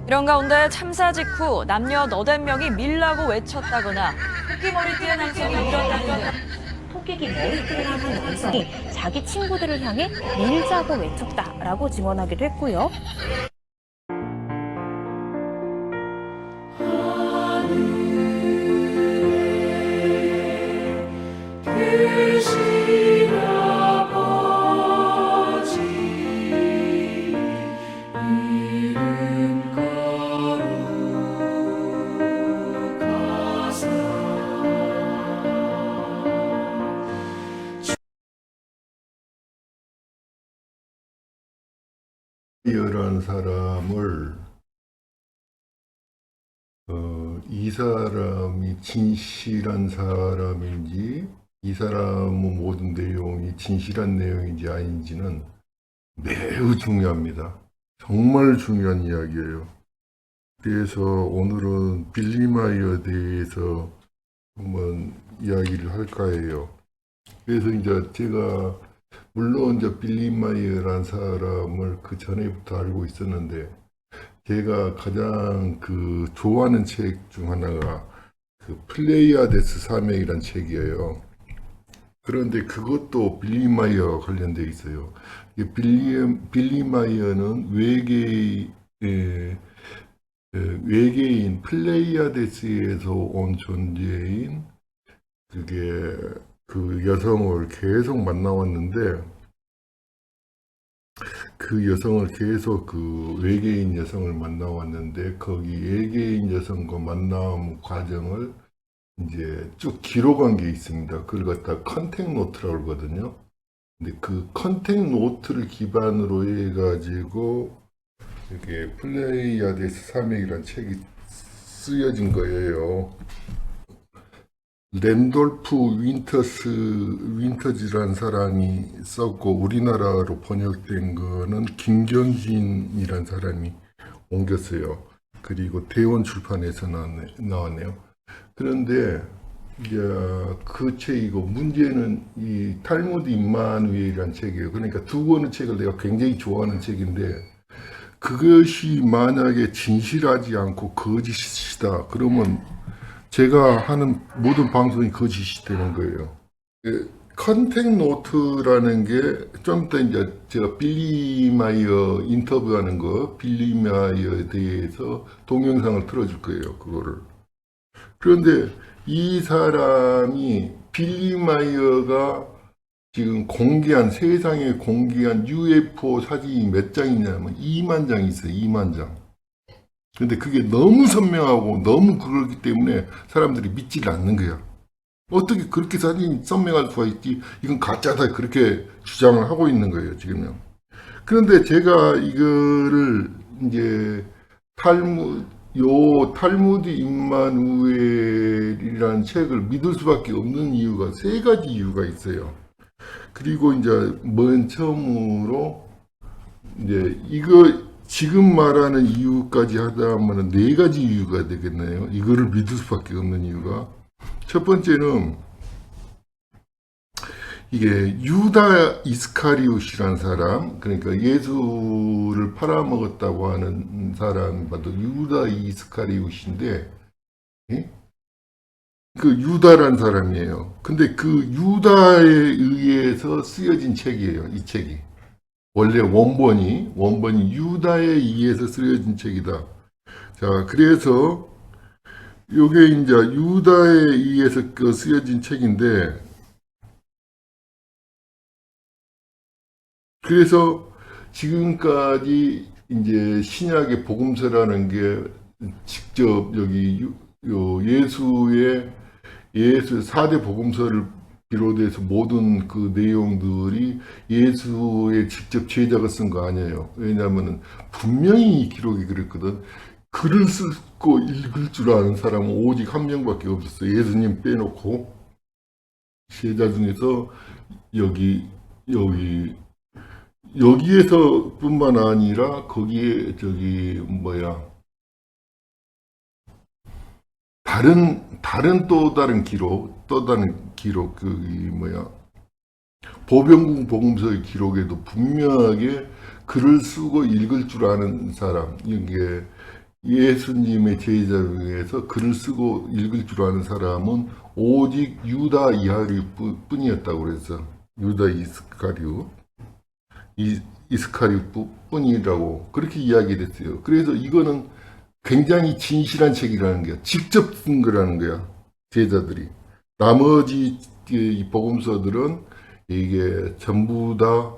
이런 가운데 참사 직후 남녀 8명이 밀라고 외쳤다거나 토끼머리띠의 남성이 밀었다는데 토끼기 머리띠를 한 남성이 자기 친구들을 향해 밀자고 외쳤다라고 증언하기도 했고요. 이어란 사람을 이 사람이 진실한 사람인지 이 사람의 모든 내용이 진실한 내용인지 아닌지는 매우 중요합니다. 정말 중요한 이야기예요. 그래서 오늘은 빌리 마이어에 대해서 한번 이야기를 할까 해요. 그래서 이제 제가 물론 이제 빌리 마이어라는 사람을 그 전에부터 알고 있었는데 제가 가장 좋아하는 책 중 하나가 플레이아데스 사명이라는 책이에요. 그런데 그것도 빌리 마이어와 관련되어 있어요. 빌리 마이어는 외계인 플레이아데스에서 온 존재인 그 여성을 계속 만나왔는데 그 여성을 계속 외계인 여성을 만나왔는데 거기 외계인 여성과 만남 과정을 이제 쭉 기록한 게 있습니다. 그걸 갖다 컨택 노트라고 그러거든요. 근데 그 컨택 노트를 기반으로 해가지고 이게 플레이아데스 사명이라는 책이 쓰여진 거예요. 랜돌프 윈터즈라는 사람이 썼고 우리나라로 번역된 거는 김경진이라는 사람이 옮겼어요. 그리고 대원 출판에서 나왔네요. 그런데 이제 그 책이고 문제는 이 탈무드 임마누엘이라는 책이에요. 그러니까 두 권의 책을 내가 굉장히 좋아하는 책인데 그것이 만약에 진실하지 않고 거짓이다 그러면 제가 하는 모든 방송이 거짓이 되는 거예요. 컨택 노트라는 게 좀 이따 이제 제가 빌리 마이어 인터뷰하는 거, 빌리 마이어에 대해서 동영상을 틀어줄 거예요. 그거를. 그런데 이 사람이 빌리 마이어가 지금 세상에 공개한 UFO 사진이 몇 장이냐면 2만 장이 있어요. 2만 장. 근데 그게 너무 선명하고 너무 그러기 때문에 사람들이 믿지를 않는 거야. 어떻게 그렇게 사진이 선명할 수가 있지? 이건 가짜다. 그렇게 주장을 하고 있는 거예요, 지금요. 그런데 제가 이거를 이제 탈무드 임마누엘이라는 책을 믿을 수밖에 없는 이유가 세 가지 이유가 있어요. 그리고 이제 맨 처음으로 이제 이거 지금 말하는 이유까지 하다 보면 네 가지 이유가 되겠네요. 이거를 믿을 수밖에 없는 이유가. 첫 번째는 이게 유다 이스카리옷이라는 사람, 그러니까 예수를 팔아먹었다고 하는 사람 봐도 유다 이스카리옷인데, 예? 그 유다란 사람이에요. 근데 그 유다에 의해서 쓰여진 책이에요. 이 책이. 원래 원본이 유다에 의해서 쓰여진 책이다. 자, 그래서 요게 이제 유다에 의해서 쓰여진 책인데, 그래서 지금까지 이제 신약의 복음서라는 게 직접 여기 예수의 4대 복음서를 비롯해서 모든 그 내용들이 예수의 직접 제자가 쓴 거 아니에요. 왜냐하면 분명히 이 기록이 그랬거든. 글을 쓰고 읽을 줄 아는 사람은 오직 한 명밖에 없었어요. 예수님 빼놓고 제자 중에서 여기에서뿐만 아니라 거기에 또 다른 기록 보병국 복음서의 기록에도 분명하게 글을 쓰고 읽을 줄 아는 사람, 이게 예수님의 제자 중에서 글을 쓰고 읽을 줄 아는 사람은 오직 유다 이스카리오 뿐이었다고 그래서 유다 이스카리오 뿐이라고 그렇게 이야기를 했어요. 그래서 이거는 굉장히 진실한 책이라는 거야. 직접 쓴 거라는 거야. 제자들이. 나머지 이 복음서들은 이게 전부 다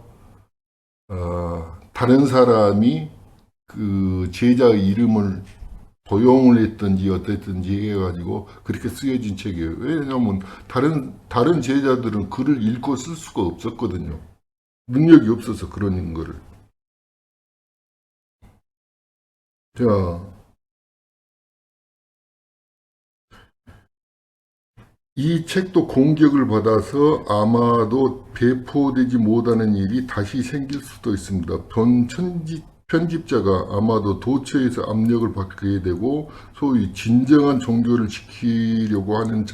다른 사람이 그 제자의 이름을 도용을 했든지 어땠든지 해가지고 그렇게 쓰여진 책이에요. 왜냐하면 다른 제자들은 글을 읽고 쓸 수가 없었거든요. 능력이 없어서 그런 거를. 자, 이 책도 공격을 받아서 아마도 배포되지 못하는 일이 다시 생길 수도 있습니다. 편집자가 아마도 도처에서 압력을 받게 되고 소위 진정한 종교를 지키려고 하는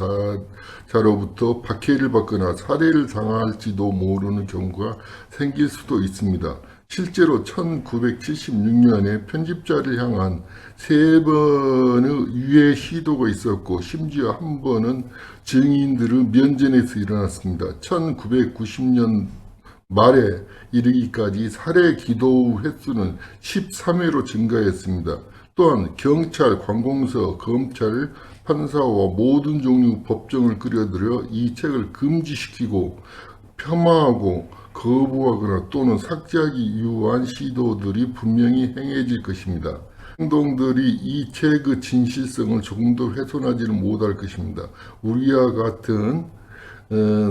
자로부터 박해를 받거나 살해를 당할지도 모르는 경우가 생길 수도 있습니다. 실제로 1976년에 편집자를 향한 3번의 유해 시도가 있었고 심지어 한 번은 증인들의 면전에서 일어났습니다. 1990년 말에 이르기까지 살해 기도 횟수는 13회로 증가했습니다. 또한 경찰, 관공서, 검찰, 판사와 모든 종류 법정을 끌어들여 이 책을 금지시키고 폄하하고 거부하거나 또는 삭제하기 위한 시도들이 분명히 행해질 것입니다. 행동들이 이 책의 진실성을 조금도 훼손하지는 못할 것입니다. 우리와 같은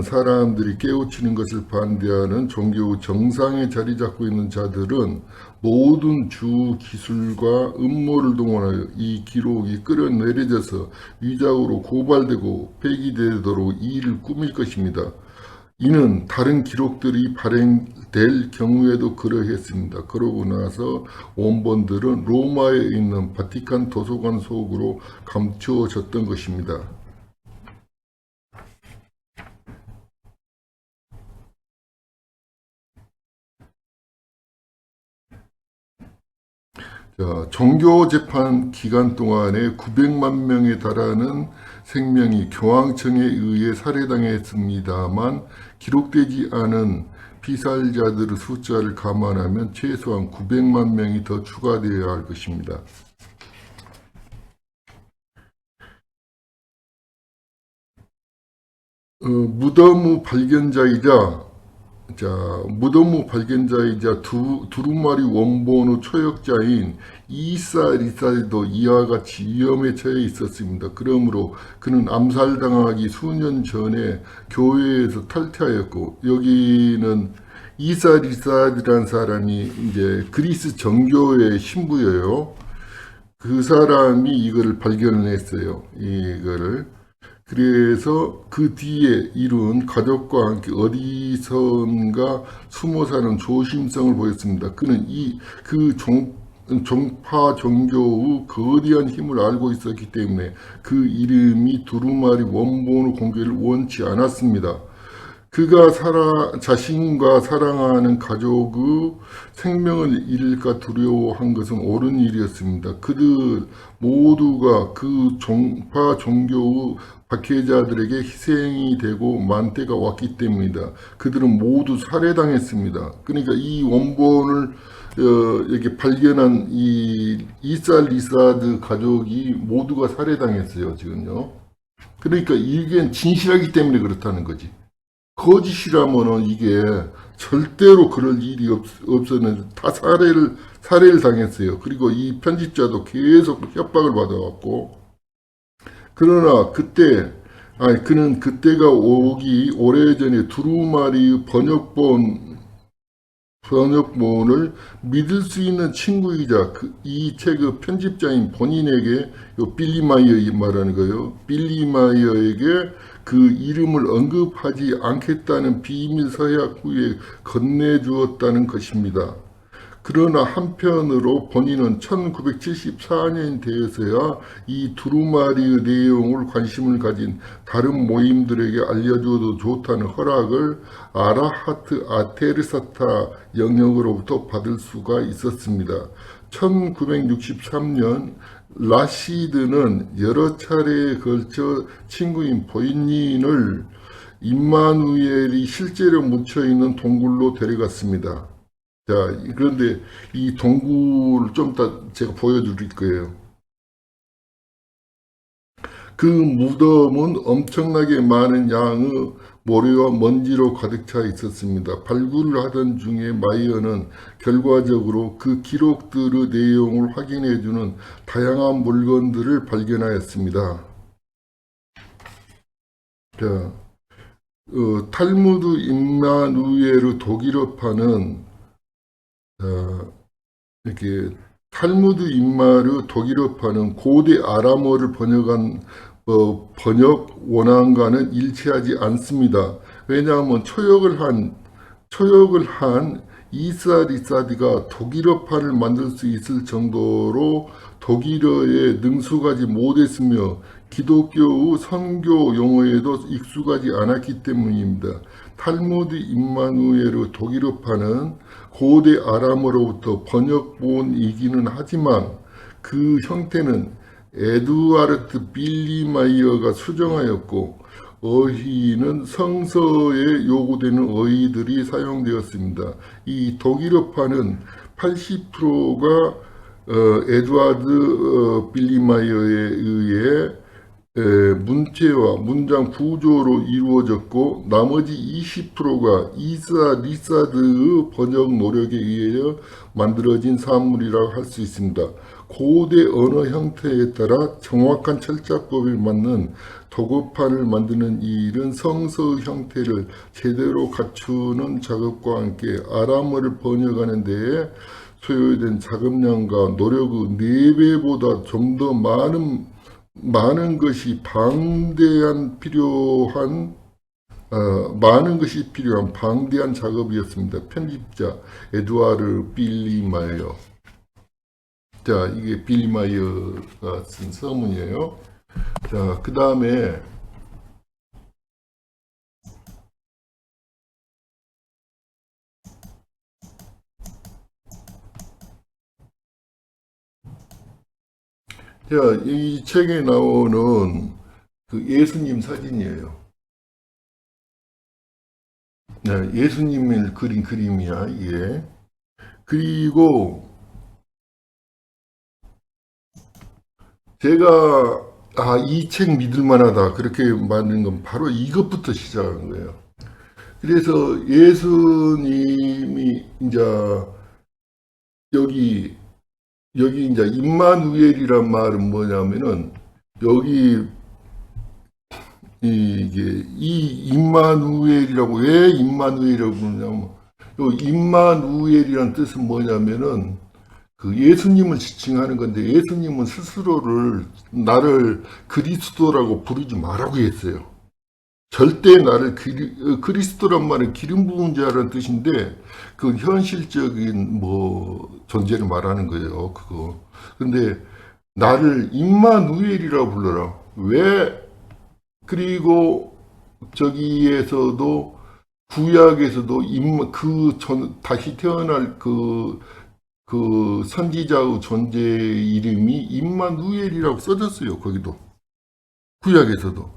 사람들이 깨우치는 것을 반대하는 종교 정상에 자리 잡고 있는 자들은 모든 주 기술과 음모를 동원하여 이 기록이 끌어내려져서 위작으로 고발되고 폐기되도록 이 일을 꾸밀 것입니다. 이는 다른 기록들이 발행될 경우에도 그러했습니다. 그러고 나서 원본들은 로마에 있는 바티칸 도서관 속으로 감추어졌던 것입니다. 자, 종교재판 기간 동안에 900만 명에 달하는 생명이 교황청에 의해 살해당했습니다만 기록되지 않은 피살자들의 숫자를 감안하면 최소한 900만 명이 더 추가되어야 할 것입니다. 무덤의 발견자이자 두루마리 원본의 초역자인 이사 리사도 이와 같이 위험에 처해 있었습니다. 그러므로 그는 암살당하기 수년 전에 교회에서 탈퇴하였고, 여기는 이사 리사드라는 사람이 이제 그리스 정교의 신부예요. 그 사람이 이거를 발견을 했어요. 이거를. 그래서 그 뒤에 이룬 가족과 함께 어디선가 숨어 사는 조심성을 보였습니다. 그는 그 종파 종교의 거대한 힘을 알고 있었기 때문에 그 이름이 두루마리 원본의 공개를 원치 않았습니다. 그가 자신과 사랑하는 가족의 생명을 잃을까 두려워한 것은 옳은 일이었습니다. 그들 모두가 그 종파 종교의 박해자들에게 희생이 되고 만때가 왔기 때문이다. 그들은 모두 살해당했습니다. 그러니까 이 원본을 여기 발견한 이 이사 리사드 가족이 모두가 살해당했어요. 지금요. 그러니까 이게 진실하기 때문에 그렇다는 거지. 거짓이라면은 이게 절대로 그럴 일이 없었는데 다 살해를 당했어요. 그리고 이 편집자도 계속 협박을 받아왔고, 그러나 그는 그때가 오기 오래전에 두루마리 번역본을 믿을 수 있는 친구이자 이 책의 편집자인 본인에게, 빌리 마이어 말하는 거예요. 빌리 마이어에게 그 이름을 언급하지 않겠다는 비밀 서약 후에 건네주었다는 것입니다. 그러나 한편으로 본인은 1974년이 되어서야 이 두루마리의 내용을 관심을 가진 다른 모임들에게 알려줘도 좋다는 허락을 아라하트 아테르사타 영역으로부터 받을 수가 있었습니다. 1963년 라시드는 여러 차례에 걸쳐 친구인 보이닌을 임마누엘이 실제로 묻혀있는 동굴로 데려갔습니다. 자, 그런데 이 동굴을 좀 이따 제가 보여드릴 거예요. 그 무덤은 엄청나게 많은 양의 모래와 먼지로 가득 차 있었습니다. 발굴을 하던 중에 마이어는 결과적으로 그 기록들의 내용을 확인해주는 다양한 물건들을 발견하였습니다. 자, 탈무드 임마누엘의 독일어판은 이렇게 탈무드 임마르 독일어판은 고대 아람어를 번역한 번역 원안과는 일치하지 않습니다. 왜냐하면 초역을 한 이사리사디가 독일어판을 만들 수 있을 정도로 독일어에 능숙하지 못했으며 기독교의 선교 용어에도 익숙하지 않았기 때문입니다. 탈무드 임마누엘의 독일어판은 고대 아람어로부터 번역본이기는 하지만 그 형태는 에두아르트 빌리마이어가 수정하였고 어휘는 성서에 요구되는 어휘들이 사용되었습니다. 이 독일어판은 80%가 에두아르트 빌리마이어에 의해 문체와 문장 구조로 이루어졌고 나머지 20%가 이사 리사드의 번역 노력에 의해 만들어진 산물이라고 할 수 있습니다. 고대 언어 형태에 따라 정확한 철자법에 맞는 독어판을 만드는 이 일은 성서의 형태를 제대로 갖추는 작업과 함께 아람어를 번역하는 데에 소요된 자금량과 노력의 4배보다 좀 더 많은 것이 필요한 방대한 작업이었습니다. 편집자 에두아르 빌리마이어. 자, 이게 빌리마이어가 쓴 서문이에요. 자, 그 다음에 자, 이 책에 나오는 그 예수님 사진이에요. 네, 예수님을 그린 그림이야, 이게. 그리고 제가 이 책 믿을만하다 그렇게 만든 건 바로 이것부터 시작한 거예요. 그래서 예수님이 이제 여기 이제 임마누엘이란 말은 뭐냐면은 여기 이게 이 임마누엘이라고 왜 임마누엘이라고 부르냐면 요 임마누엘이란 뜻은 뭐냐면은 그 예수님을 지칭하는 건데 예수님은 스스로를 나를 그리스도라고 부르지 말라고 했어요. 절대 나를 그리스도란 말은 기름 부은 자라는 뜻인데 그 현실적인 존재를 말하는 거예요. 그거. 근데 나를 임마누엘이라고 불러라. 왜? 그리고 저기에서도 구약에서도 다시 태어날 그 선지자의 존재 이름이 임마누엘이라고 써졌어요. 거기도 구약에서도.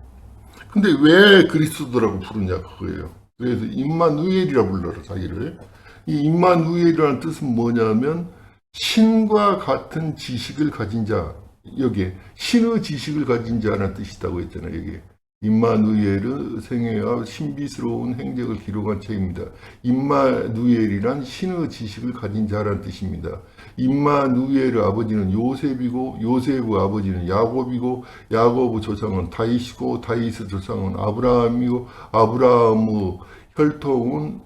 근데 왜 그리스도라고 부르냐 그거예요. 그래서 임마누엘이라고 불러라 자기를. 이 임마누엘이라는 뜻은 뭐냐면 신과 같은 지식을 가진 자. 여기에 신의 지식을 가진 자라는 뜻이다고 했잖아요. 여기 임마누엘의 생애와 신비스러운 행적을 기록한 책입니다. 임마누엘이란 신의 지식을 가진 자라는 뜻입니다. 임마누엘의 아버지는 요셉이고 요셉의 아버지는 야곱이고 야곱의 조상은 다윗이고 다윗의 조상은 아브라함이고 아브라함의 혈통은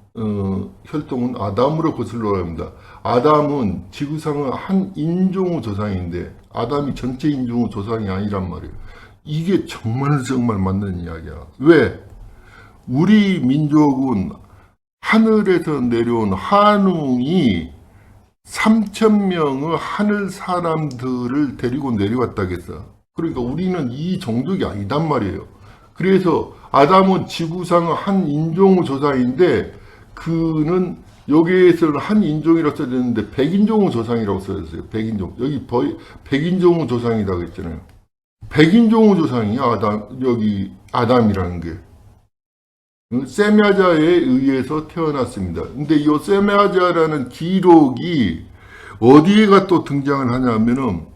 아담으로 거슬러 갑니다. 아담은 지구상의 한 인종의 조상인데 아담이 전체 인종의 조상이 아니란 말이에요. 이게 정말 맞는 이야기야. 왜? 우리 민족은 하늘에서 내려온 한웅이 3,000명의 하늘 사람들을 데리고 내려왔다겠어. 그러니까 우리는 이 종족이 아니단 말이에요. 그래서 아담은 지구상의 한 인종의 조상인데 그는 여기에서는 한 인종이라고 써졌는데 백인종의 조상이라고 써졌어요. 백인종. 여기 백인종의 조상이라고 했잖아요. 백인종의 조상이 여기 아담이라는 게. 세메아자에 의해서 태어났습니다. 근데 이 세메아자라는 기록이 어디에가 또 등장을 하냐면은,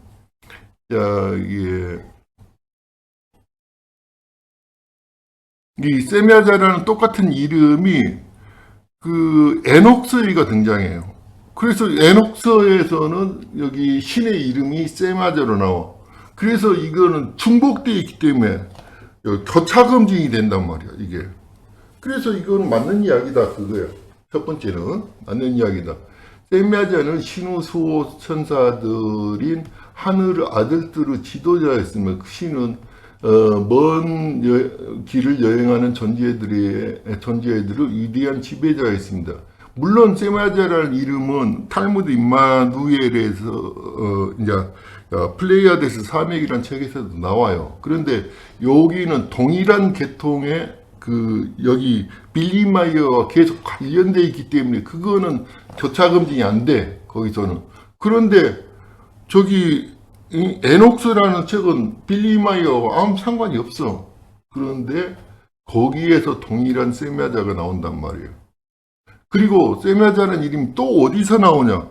이 세메아자라는 똑같은 이름이 그 에녹서에가 등장해요. 그래서 에녹서에서는 여기 신의 이름이 세메아자로 나와. 그래서 이거는 중복되어 있기 때문에 교차검증이 된단 말이야, 이게. 그래서 이건 맞는 이야기다, 그거야. 첫 번째는 맞는 이야기다. 세메아자는 신의 수호 천사들인 하늘 아들들의 지도자였으며 그 신은 먼 길을 여행하는 존재들의 위대한 지배자였습니다. 물론 세메아자라는 이름은 탈무드 임마누엘에서 이제 플레이아데스 사맥이라는 책에서도 나와요. 그런데 여기는 동일한 계통의 여기 빌리마이어와 계속 관련되어 있기 때문에 그거는 교차검증이 안 돼, 거기서는. 그런데 저기 에녹스라는 책은 빌리마이어와 아무 상관이 없어. 그런데 거기에서 동일한 세메아자가 나온단 말이에요. 그리고 세메아자라는 이름이 또 어디서 나오냐?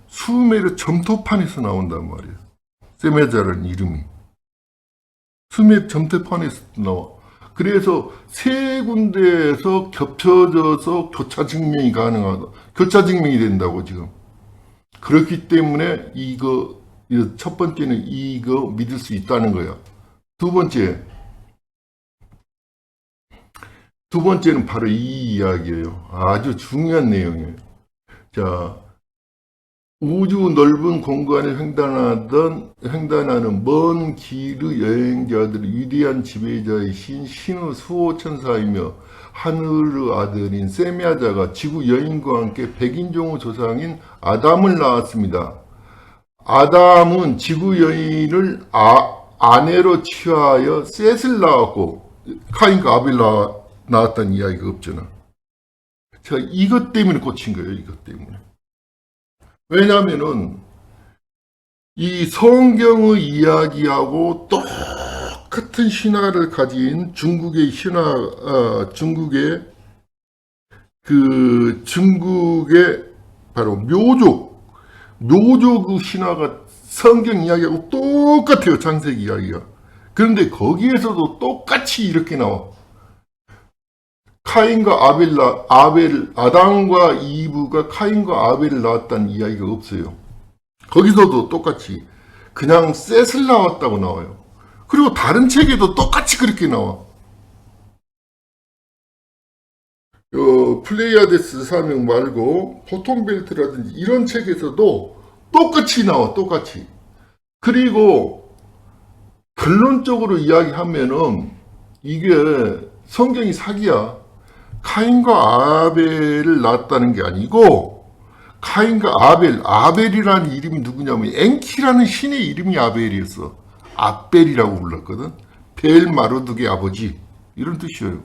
수메르 점토판에서 나온단 말이에요. 세메아자라는 이름이 수메르 점토판에서 나와. 그래서 세 군데에서 겹쳐져서 교차 증명이 가능하다. 교차 증명이 된다고 지금. 그렇기 때문에 이거 첫 번째는 이거 믿을 수 있다는 거야. 두 번째는 바로 이 이야기예요. 아주 중요한 내용이에요. 자, 우주 넓은 공간을 횡단하는 먼 길의 여행자들의 위대한 지배자이신 신의 수호천사이며 하늘의 아들인 세메아자가 지구 여인과 함께 백인종의 조상인 아담을 낳았습니다. 아담은 지구 여인을 아내로 취하여 셋을 낳았고 카인과 아벨 낳았다는 이야기가 없잖아. 제가 이것 때문에 꽂힌 거예요. 이것 때문에. 왜냐하면은 이 성경의 이야기하고 똑같은 신화를 가진 중국의 바로 묘족의 신화가 성경 이야기하고 똑같아요. 창세기 이야기가. 그런데 거기에서도 똑같이 이렇게 나와. 카인과 아담과 이브가 카인과 아벨을 낳았다는 이야기가 없어요. 거기서도 똑같이 그냥 셋을 낳았다고 나와요. 그리고 다른 책에도 똑같이 그렇게 나와. 플레이아데스 사명 말고 포통벨트라든지 이런 책에서도 똑같이 나와. 똑같이. 그리고 결론적으로 이야기하면은 이게 성경이 사기야. 카인과 아벨을 낳았다는 게 아니고 카인과 아벨이라는 이름이 누구냐면 엔키라는 신의 이름이 아벨이었어. 아벨이라고 불렀거든. 벨 마르둑의 아버지 이런 뜻이에요.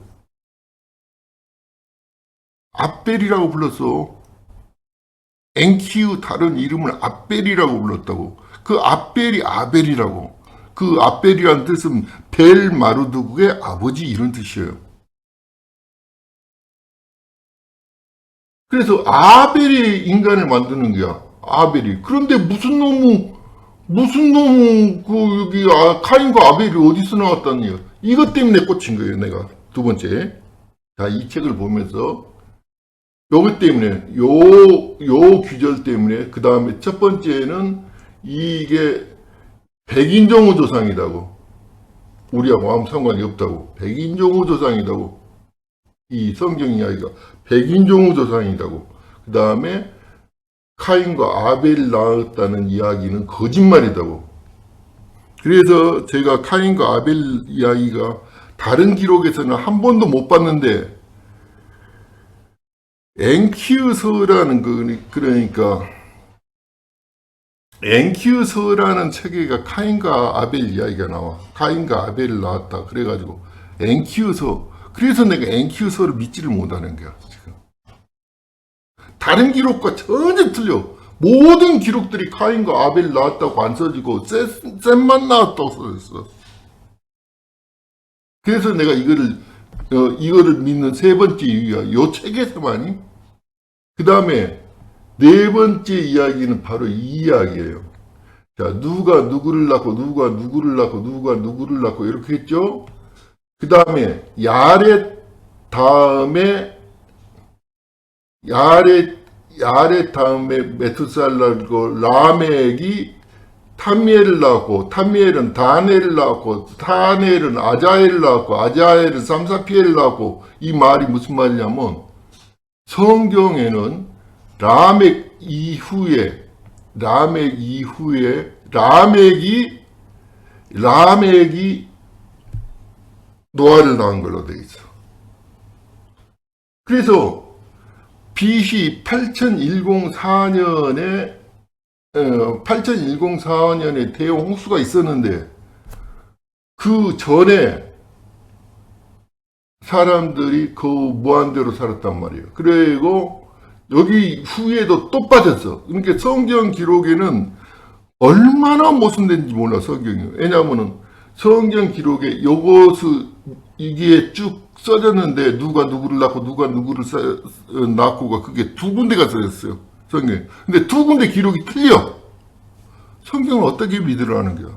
아벨이라고 불렀어. 엔키의 다른 이름을 아벨이라고 불렀다고. 그 아벨이 아벨이라고. 그 아벨이라는 뜻은 벨 마르둑의 아버지 이런 뜻이에요. 그래서 아벨이 인간을 만드는 거야. 아벨이. 그런데 무슨 놈의 카인과 아벨이 어디서 나왔다니요? 이것 때문에 꽂힌 거예요, 내가. 두 번째. 자, 이 책을 보면서 요것 때문에 요 규절 때문에 그 다음에 첫 번째는 이게 백인종의 조상이라고. 우리하고 아무 상관이 없다고. 백인종의 조상이라고. 이 성경 이야기가 백인종의 조상이라고. 그 다음에 카인과 아벨을 낳았다는 이야기는 거짓말이라고. 그래서 제가 카인과 아벨 이야기가 다른 기록에서는 한 번도 못 봤는데 엔키우서라는 그러니까 엔키우서라는 책에가 카인과 아벨 이야기가 나와. 카인과 아벨을 낳았다. 그래가지고 엔키우서. 그래서 내가 엔키우서를 믿지를 못하는 거야 지금. 다른 기록과 전혀 틀려. 모든 기록들이 카인과 아벨 나왔다고 안 써지고 셋만 나왔다고 써졌어. 그래서 내가 이거를 믿는 세 번째 이유야. 요 책에서만이. 그 다음에 네 번째 이야기는 바로 이 이야기예요. 자, 누가 누구를 낳고 누가 누구를 낳고 누가 누구를 낳고 이렇게 했죠. 그 다음에 야렛 다음에 메투살라고 라멕이 탐미엘을 낳았고, 탐미엘은 다넬을 낳았고, 다넬은 아자엘을 낳았고, 아자엘은 삼사피엘을 낳았고. 이 말이 무슨 말이냐면 성경에는 라멕 이후에 라멕이 노아를 낳은 걸로 되어 있어. 그래서 BC 8104년에 대홍수가 있었는데 그 전에 사람들이 그 무한대로 살았단 말이에요. 그리고 여기 후에도 또 빠졌어. 그러니까 성경 기록에는 얼마나 모순된지 몰라, 성경이. 왜냐하면은 성경 기록에 이게 쭉 써졌는데 누가 누구를 낳고 누가 누구를 낳고가 그게 두 군데가 써졌어요, 성경에. 근데 두 군데 기록이 틀려. 성경을 어떻게 믿으라는 거야.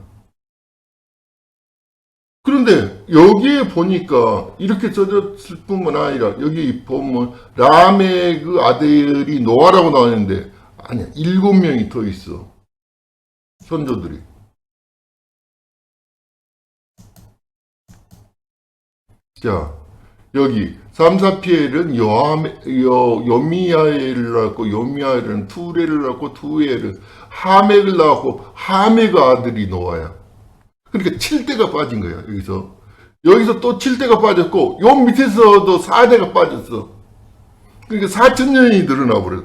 그런데 여기에 보니까 이렇게 써졌을 뿐만 아니라 여기 보면 라멕의 아들이 노아라고 나왔는데 아니야, 7명이 더 있어, 선조들이. 자, 여기 삼사피엘은 요미야엘을 낳았고, 요미야엘은 투레를 낳았고, 투레를 하멕을 낳았고, 하멕의 아들이 노아야. 그러니까 7대가 빠진 거야, 여기서. 여기서 또 7대가 빠졌고, 요 밑에서도 4대가 빠졌어. 그러니까 4,000년이 늘어나 버려.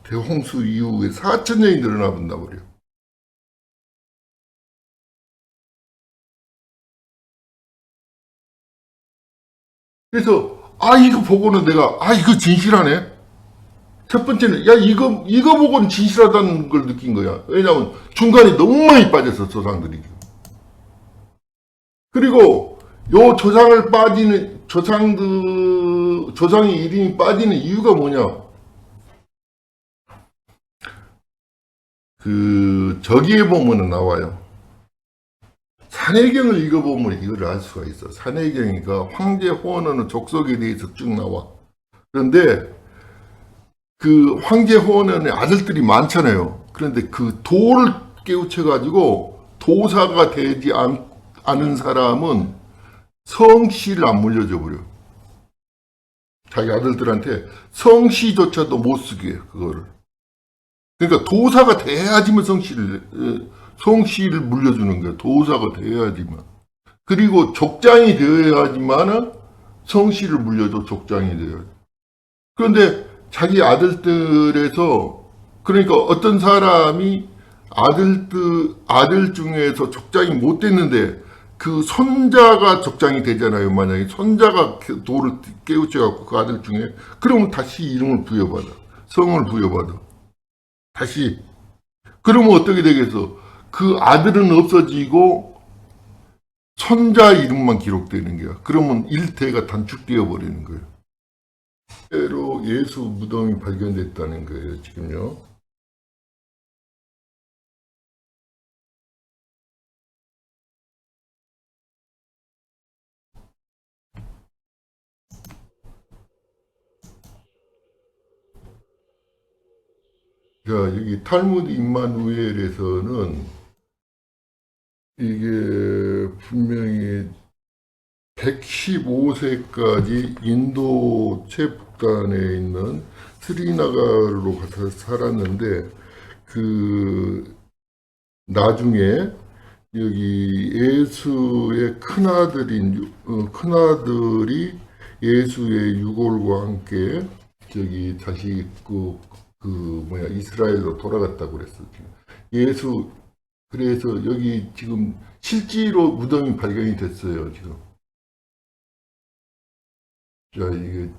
대홍수 이후에 4,000년이 늘어나 버려. 그래서 이거 보고는 내가 이거 진실하네. 첫 번째는 이거 보고는 진실하다는 걸 느낀 거야. 왜냐하면 중간에 너무 많이 빠졌어, 조상들이. 그리고 요 조상의 이름이 빠지는 이유가 뭐냐? 저기에 보면은 나와요. 산해경을 읽어보면 이걸 알 수가 있어. 산해경이가 황제 호원하는 족속에 대해서 쭉 나와. 그런데 그 황제 호원의 아들들이 많잖아요. 그런데 그 도를 깨우쳐가지고 도사가 되지 않은 사람은 성씨를 안 물려줘 버려. 자기 아들들한테 성씨조차도 못 쓰게 해, 그거를. 그러니까 도사가 돼야지만 성씨를 물려주는 거야. 도사가 돼야지만. 그리고 족장이 되어야지만 성씨를 물려줘, 족장이 되어야지. 그런데 자기 아들들에서, 그러니까 어떤 사람이 아들 중에서 족장이 못 됐는데 그 손자가 족장이 되잖아요. 만약에 손자가 도를 깨우쳐갖고 그 아들 중에, 그러면 다시 이름을 부여받아. 성을 부여받아. 다시. 그러면 어떻게 되겠어? 그 아들은 없어지고 손자 이름만 기록되는 거야. 그러면 일대가 단축되어 버리는 거예요. 실제로 예수 무덤이 발견됐다는 거예요, 지금요. 자, 여기 탈무드 임마누엘에서는 이게 분명히 115세까지 인도 최북단에 있는 스리나가로 가서 살았는데, 나중에 여기 예수의 큰아들이 예수의 유골과 함께 다시 이스라엘로 돌아갔다고 그랬어. 그래서 여기 지금 실제로 무덤이 발견이 됐어요, 지금. 자, 이게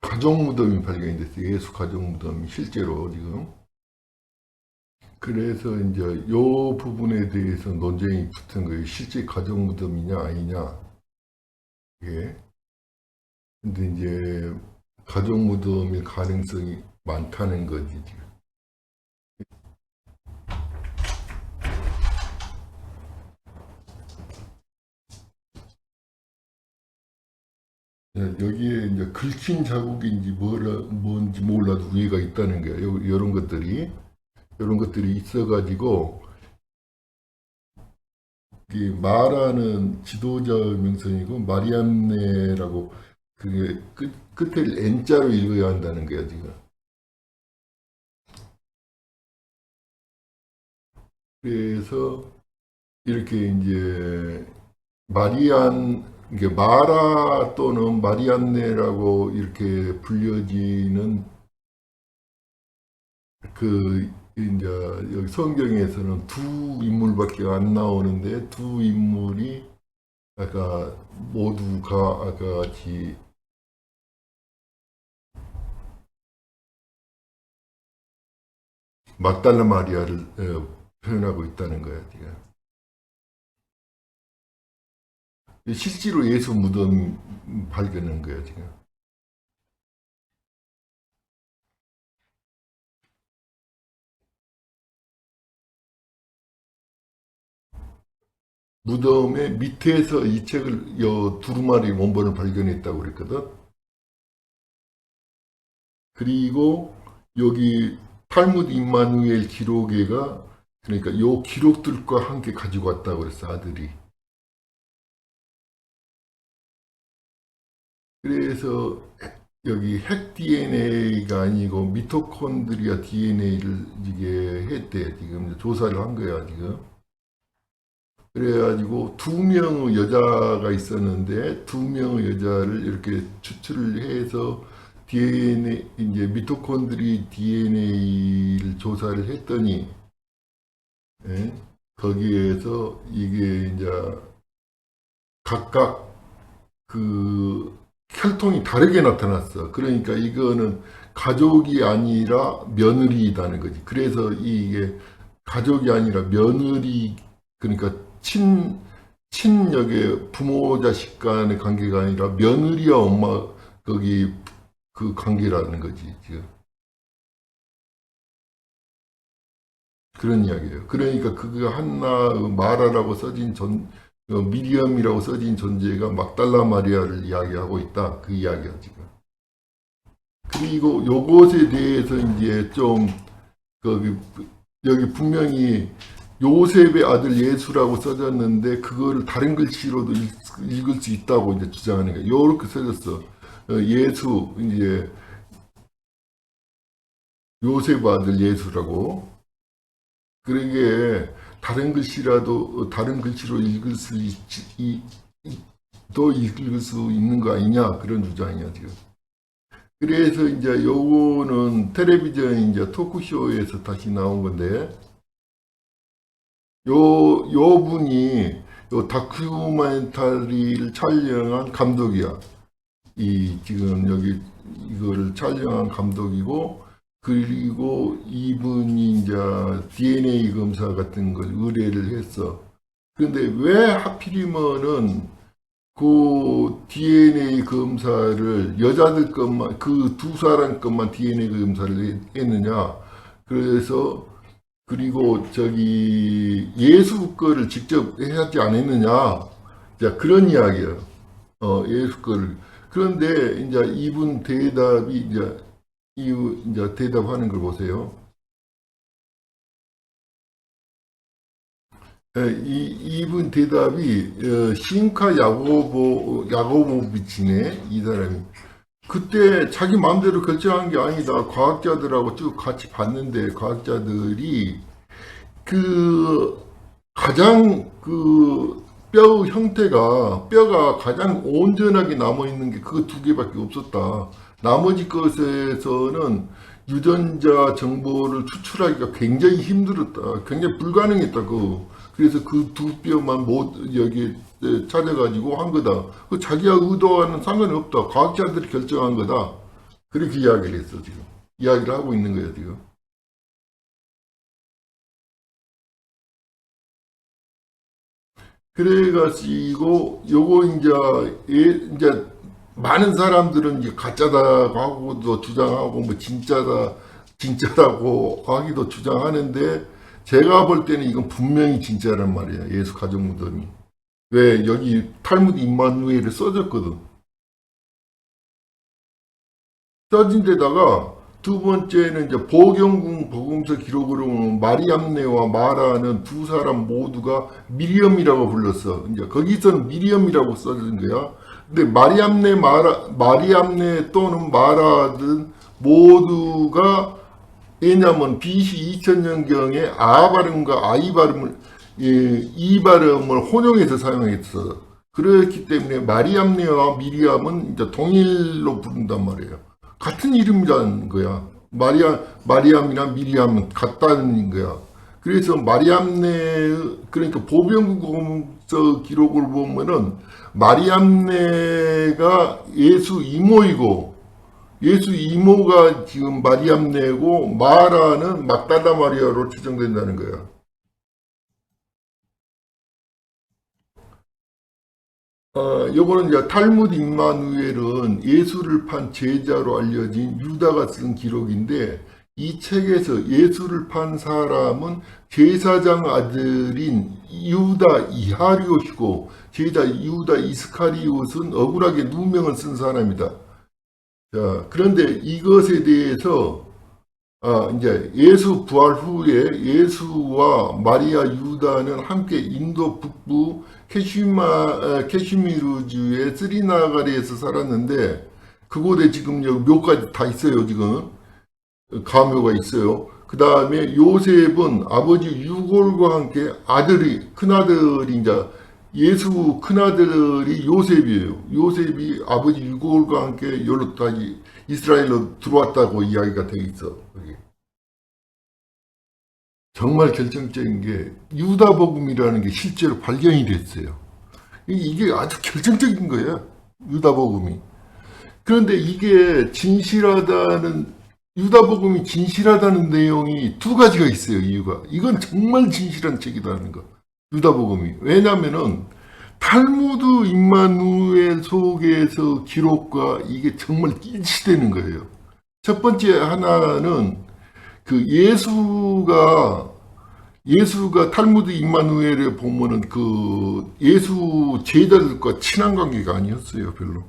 가족 무덤이 발견이 됐어요. 예수 가족 무덤이 실제로 지금. 그래서 이제 요 부분에 대해서 논쟁이 붙은 거예요. 실제 가족 무덤이냐 아니냐. 예. 근데 이제 가족 무덤일 가능성이 많다는 거지 지금. 여기에 이제 긁힌 자국인지 뭔지 몰라도 위에가 있다는 거예요. 이런 것들이 있어가지고, 이 마라는 지도자 명성이고, 마리암네라고, 그게 끝을 N자로 읽어야 한다는 거야, 지금. 그래서, 이렇게 이제, 이게 마라 또는 마리암네라고 이렇게 불려지는 이제 여기 성경에서는 두 인물밖에 안 나오는데 두 인물이 모두가 아까 같이 막달라 마리아를 표현하고 있다는 거야, 지금. 실제로 예수 무덤 발견한 거야, 지금. 무덤의 밑에서 이 책을, 두루마리 원본을 발견했다고 그랬거든. 그리고 여기 탈무드 임마누엘 기록에가, 그러니까 요 기록들과 함께 가지고 왔다고 그랬어, 아들이. 그래서 여기 핵 DNA가 아니고 미토콘드리아 DNA를 이게 했대. 지금 조사를 한 거야, 지금. 그래가지고 두 명의 여자가 있었는데 두 명의 여자를 이렇게 추출을 해서 DNA, 이제 미토콘드리 DNA를 조사를 했더니, 예? 거기에서 이게 이제 각각 혈통이 다르게 나타났어. 그러니까 이거는 가족이 아니라 며느리라는 거지. 그래서 이게 가족이 아니라 며느리, 그러니까 친역의 부모 자식 간의 관계가 아니라 며느리와 엄마 거기 그 관계라는 거지, 지금. 그런 이야기예요. 그러니까 그거 마라라고 써진 미리엄이라고 써진 존재가 막달라 마리아를 이야기하고 있다. 그 이야기야, 지금. 그리고 요것에 대해서 이제 좀, 여기 분명히 요셉의 아들 예수라고 써졌는데, 그거를 다른 글씨로도 읽을 수 있다고 이제 주장하는 거야. 요렇게 써졌어. 예수, 이제, 요셉 아들 예수라고. 그러게, 다른 글씨로 읽을 수 있는 거 아니냐, 그런 주장이야, 지금. 그래서 이제 요거는 텔레비전 이제 토크쇼에서 다시 나온 건데, 요 분이 요 다큐멘터리를 촬영한 감독이야. 지금 여기 이거를 촬영한 감독이고, 그리고 이분이 이제 DNA 검사 같은 걸 의뢰를 했어. 그런데 왜 하필이면은 그 DNA 검사를 여자들 것만, 그 두 사람 것만 DNA 검사를 했느냐. 그래서, 그리고 예수 거를 직접 하지 않았느냐. 자, 그런 이야기야. 예수 거를. 그런데 이제 이분 대답이 이제 대답하는 걸 보세요. 이분 대답이 신카 야고보비치네, 이 사람이. 그때 자기 마음대로 결정한 게 아니다. 과학자들하고 쭉 같이 봤는데 과학자들이 가장 뼈 형태가 뼈가 가장 온전하게 남아 있는 게 그 두 개밖에 없었다. 나머지 것에서는 유전자 정보를 추출하기가 굉장히 힘들었다. 굉장히 불가능했다. 그래서 그 두 뼈만 여기 찾아가지고 한 거다. 자기가 의도와는 상관이 없다. 과학자들이 결정한 거다. 그렇게 이야기를 했어, 지금. 이야기를 하고 있는 거예요, 지금. 그래가지고, 요거 이제, 많은 사람들은 이제 가짜다고 하고도 주장하고, 뭐, 진짜라고 하기도 주장하는데, 제가 볼 때는 이건 분명히 진짜란 말이에요. 예수 가족 무덤이. 왜, 여기 탈무드 임마누엘을 써졌거든. 써진 데다가, 두 번째는 이제 보경궁 복음서 기록으로 보면 마리암네와 마라는 두 사람 모두가 미리엄이라고 불렀어. 이제 거기서는 미리엄이라고 써진 거야. 근데 마리암네 또는 마라든 모두가 왜냐하면 BC 2000년경에 아 발음과 아이 발음을 이 발음을 혼용해서 사용했어. 그렇기 때문에 마리암네와 미리암은 이제 동일로 부른단 말이에요. 같은 이름이라는 거야. 마리암이나 미리암은 같다는 거야. 그래서 마리암네, 그러니까 보병국서 기록을 보면은 마리암네가 예수 이모이고, 예수 이모가 지금 마리암네고, 마라는 막달라 마리아로 추정된다는 거야. 요거는 이제 탈무드 임마누엘은 예수를 판 제자로 알려진 유다가 쓴 기록인데, 이 책에서 예수를 판 사람은 제사장 아들인 유다 이하리옷이고, 제자 유다 이스카리옷은 억울하게 누명을 쓴 사람이다. 자, 그런데 이것에 대해서 이제 예수 부활 후에 예수와 마리아 유다는 함께 인도 북부 캐시미르주의 스리나가리에서 살았는데, 그곳에 지금 묘까지 다 있어요. 지금 가묘가 있어요. 그 다음에 요셉은 아버지 유골과 함께 큰아들이 이제 예수 큰아들이 요셉이에요. 요셉이 아버지 유골과 함께 여기로 다시 이스라엘로 들어왔다고 이야기가 되어 있어. 여기. 정말 결정적인 게 유다복음이라는 게 실제로 발견이 됐어요. 이게 아주 결정적인 거예요. 유다복음이. 그런데 이게 유다복음이 진실하다는 내용이 두 가지가 있어요. 이유가. 이건 정말 진실한 책이라는 거. 유다복음이. 왜냐면은 탈무드 임마누엘 속에서 기록과 이게 정말 일치되는 거예요. 첫 번째 하나는 그 예수가 탈무드 임마누엘에 보면은 그 예수 제자들과 친한 관계가 아니었어요. 별로.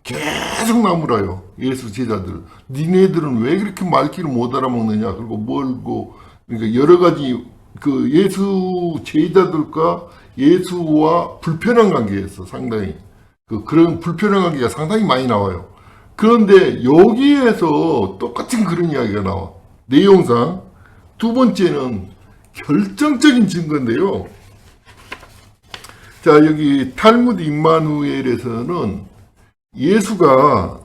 계속 나무라요. 예수 제자들. 니네들은 왜 그렇게 말귀를 못 알아먹느냐. 그리고 멀고, 그러니까 여러 가지 그 예수 제자들과 예수와 불편한 관계였어. 상당히. 그런 불편한 관계가 상당히 많이 나와요. 그런데 여기에서 똑같은 그런 이야기가 나와. 내용상. 두 번째는 결정적인 증거인데요. 자, 여기 탈무드 임마누엘에서는 예수가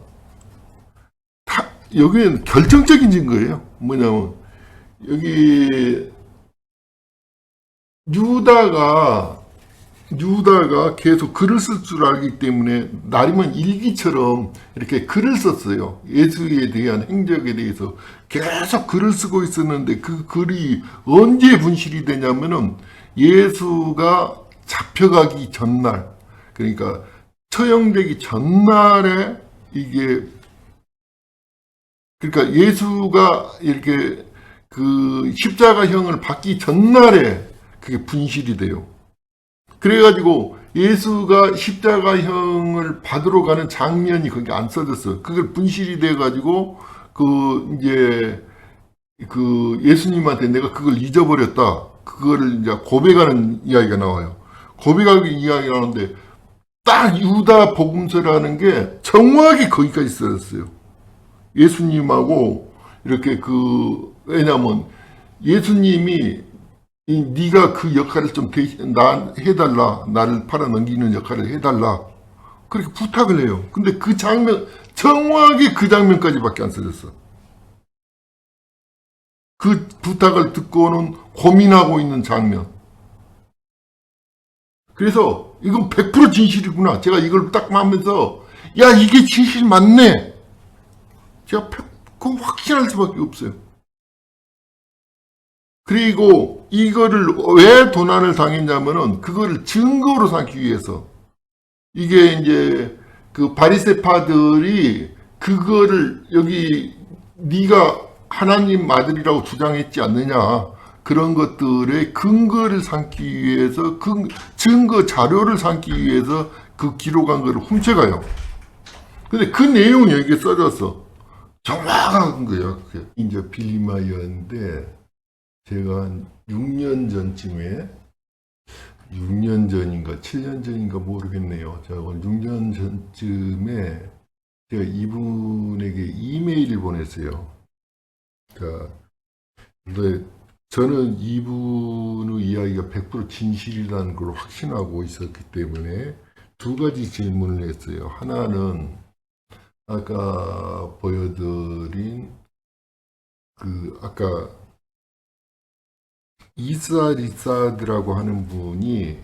여기는 결정적인 증거예요. 뭐냐면 여기 유다가 계속 글을 쓸 줄 알기 때문에 나리만 일기처럼 이렇게 글을 썼어요. 예수에 대한 행적에 대해서 계속 글을 쓰고 있었는데 그 글이 언제 분실이 되냐면은 예수가 잡혀가기 전날, 그러니까 처형되기 전날에 이게, 그러니까 예수가 이렇게 그 십자가형을 받기 전날에 그게 분실이 돼요. 그래가지고 예수가 십자가형을 받으러 가는 장면이 거기 안 써졌어요. 그걸 분실이 돼가지고 그 예수님한테 내가 그걸 잊어버렸다. 그거를 이제 고백하는 이야기가 나와요. 고백하는 이야기가 나오는데 딱 유다 복음서라는 게 정확히 거기까지 써졌어요. 예수님하고 이렇게 왜냐면 예수님이 네가 그 역할을 좀 해달라. 나를 팔아넘기는 역할을 해달라. 그렇게 부탁을 해요. 근데 그 장면, 정확히 그 장면까지밖에 안 써졌어. 그 부탁을 듣고는 고민하고 있는 장면. 그래서 이건 100% 진실이구나. 제가 이걸 딱 하면서 야, 이게 진실 맞네. 제가 그건 확신할 수밖에 없어요. 그리고 이거를 왜 도난을 당했냐면은 그거를 증거로 삼기 위해서 이게 이제 그 바리새파들이 그거를 여기 네가 하나님 아들이라고 주장했지 않느냐 그런 것들의 근거를 삼기 위해서 그 증거 자료를 삼기 위해서 그 기록한 거를 훔쳐가요. 근데 그 내용이 여기에 써졌어. 정확한 거야. 그게. 이제 빌리마이어인데 제가 한 6년 전쯤에 6년 전인가 7년 전인가 모르겠네요. 제가 6년 전쯤에 제가 이분에게 이메일을 보냈어요. 그러니까 근데 저는 이분의 이야기가 100% 진실이라는 걸 확신하고 있었기 때문에 두 가지 질문을 했어요. 하나는 아까 보여드린 그 아까 이사리사드라고 하는 분이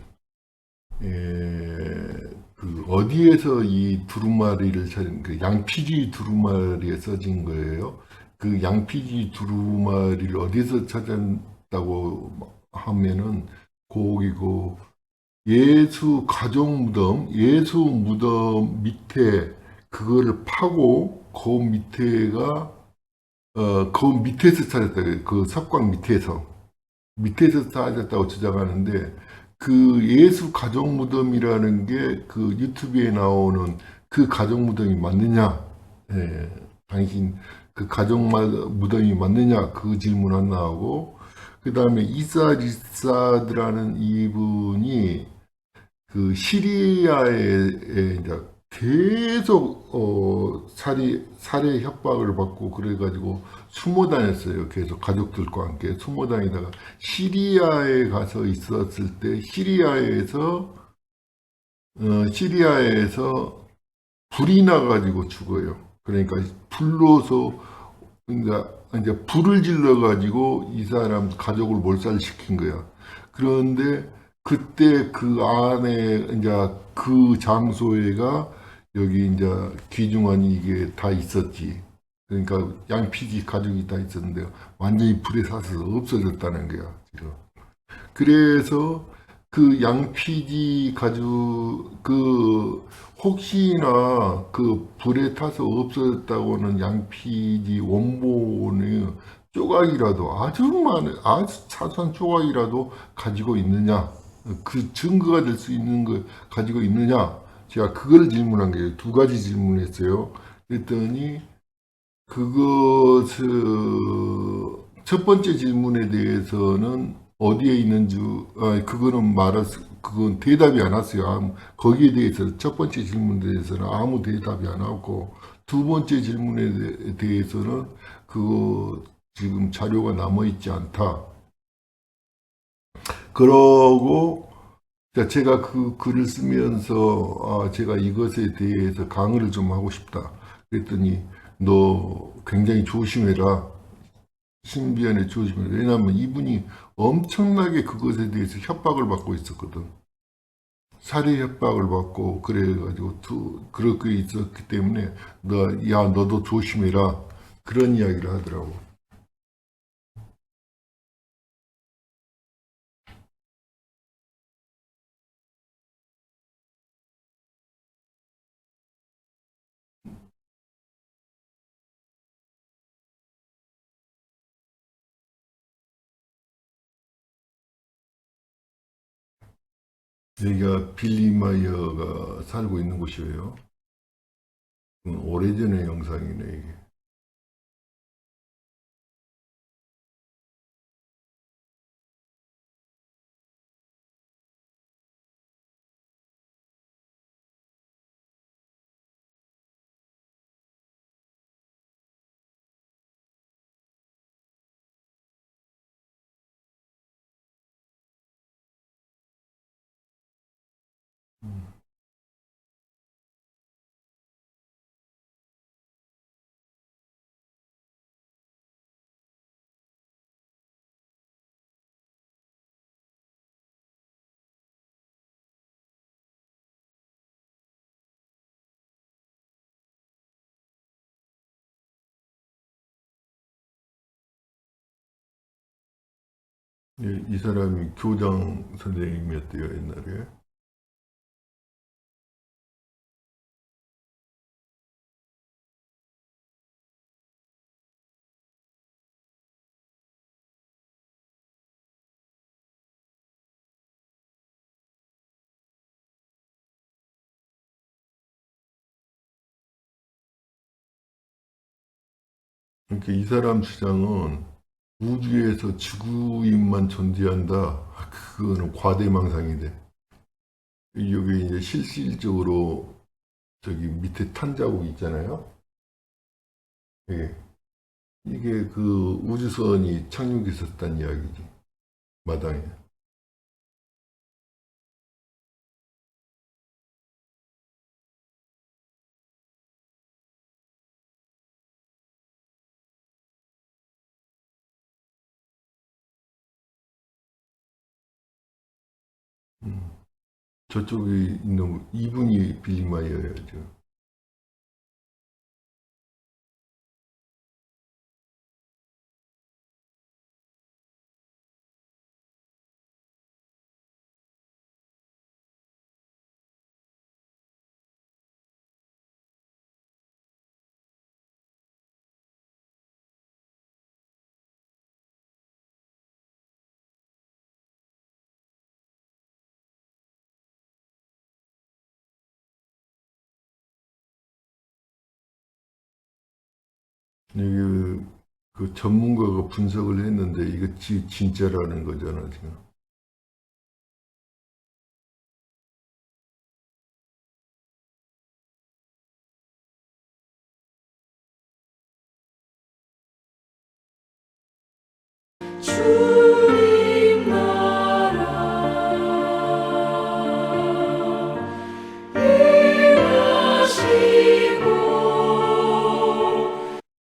그 어디에서 이 두루마리를 찾은 그 양피지 두루마리에 써진 거예요. 그 양피지 두루마리를 어디서 찾았다고 하면은 거기고 예수 가족 무덤, 예수 무덤 밑에 그거를 파고 그 밑에가 그 밑에서 찾았다. 그 석광 밑에서 찾았다고 주장하는데 그 예수 가족 무덤이라는 게 그 유튜브에 나오는 그 가족 무덤이 맞느냐? 예, 당신 그 가족 무덤이 맞느냐? 그 질문 하나 하고 그 다음에 이사 리사드라는 이분이 그 시리아에 이제 계속 살해 협박을 받고 그래가지고 숨어 다녔어요. 계속 가족들과 함께 숨어 다니다가 시리아에 가서 있었을 때 시리아에서 불이 나가지고 죽어요. 그러니까 불로서 그러니까 이제 불을 질러가지고 이 사람 가족을 몰살시킨 거야. 그런데 그때 그 안에 이제 그 장소에가 여기 이제 귀중한 이게 다 있었지. 그러니까 양피지 가족이 다 있었는데 완전히 불에 사서 없어졌다는 거야, 지금. 그래서 그 양피지 가죽 그 혹시나 그 불에 타서 없어졌다고는 양피지 원본의 조각이라도 아주 많은 아주 사소한 조각이라도 가지고 있느냐 그 증거가 될 수 있는 걸 가지고 있느냐 제가 그걸 질문한 거예요. 두 가지 질문했어요. 그랬더니 그것을 첫 번째 질문에 대해서는 어디에 있는지 그거는 그건 대답이 안 왔어요. 거기에 대해서 첫 번째 질문에 대해서는 아무 대답이 안 왔고 두 번째 질문에 대해서는 그거 지금 자료가 남아 있지 않다. 그러고 제가 그 글을 쓰면서 제가 이것에 대해서 강의를 좀 하고 싶다. 그랬더니 너 굉장히 조심해라. 신비한에 조심해라. 왜냐하면 이분이 엄청나게 그것에 대해서 협박을 받고 있었거든. 살해 협박을 받고 그래가지고 그렇게 있었기 때문에 너도 조심해라. 그런 이야기를 하더라고. 여기가 빌리 마이어가 살고 있는 곳이에요. 오래전의 영상이네, 이게. 이 사람이 교장 선생님이었대요, 옛날에. 그러니까 이 사람 주장은 우주에서 지구인만 존재한다. 그거는 과대망상이래. 여기 이제 실질적으로 저기 밑에 탄 자국 있잖아요. 예. 이게 그 우주선이 착륙했었다는 이야기지. 마당에. 저쪽에 있는 이분이 빌리 마이어야죠. 이게 그 전문가가 분석을 했는데 이거 진짜라는 거잖아, 지금. 주